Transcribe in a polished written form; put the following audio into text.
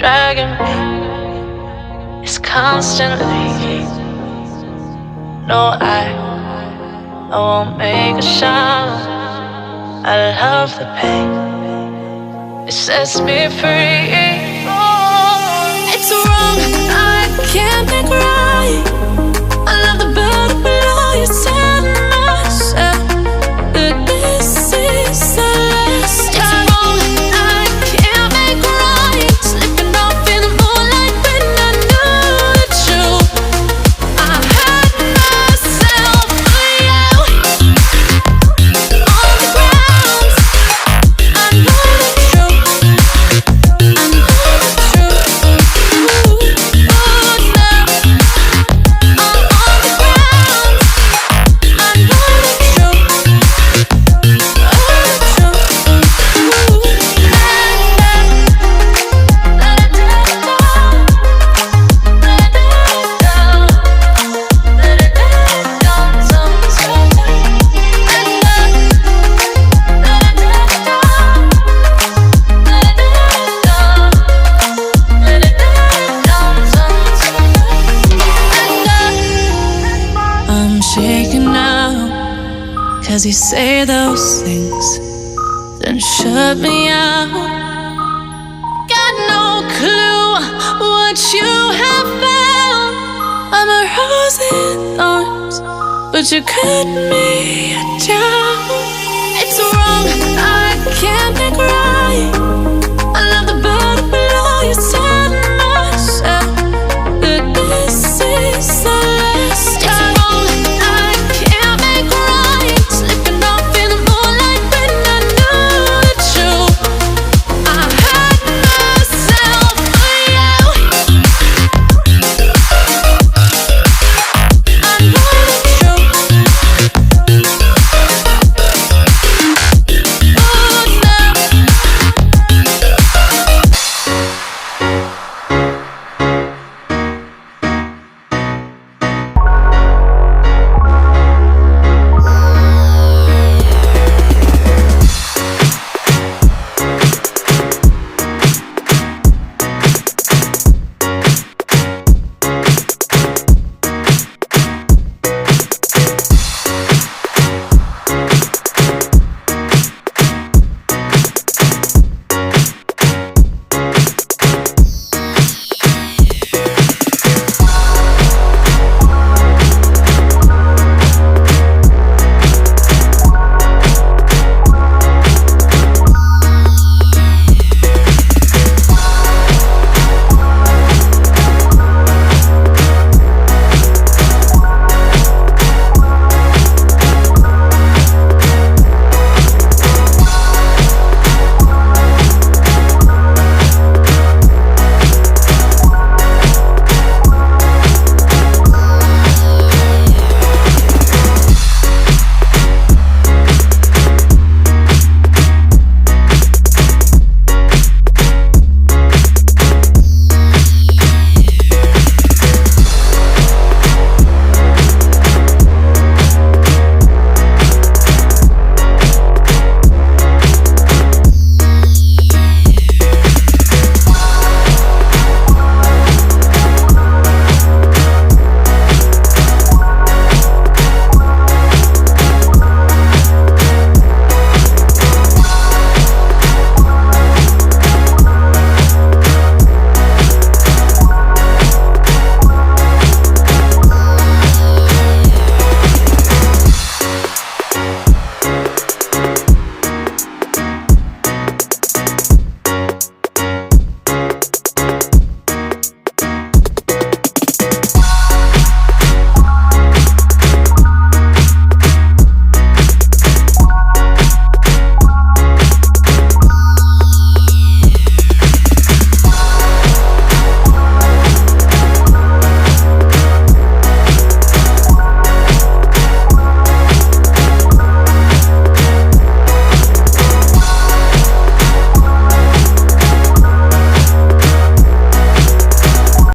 dragging me is constantly. No, I won't make a sound. I love the pain, it sets me free. It's wrong, I can't think right. I love the bird below you said myself that this is the last time. It's wrong, I can't make right. Slipping off in the moonlight when I knew the truth. I hurt myself for you. On the ground, I know the truth. I know the truth. Ooh, oh no. I'm on the ground, I know the truth. Oh, the truth. Ooh, let it down, let it down, let it down, sometimes. Let it down, let it down, let it down, sometimes. I'm shaking now, 'cause you say those things, then shut me out. Got no clue what you have found. I'm a rose in thorns, but you cut me down. It's wrong, I can't think right.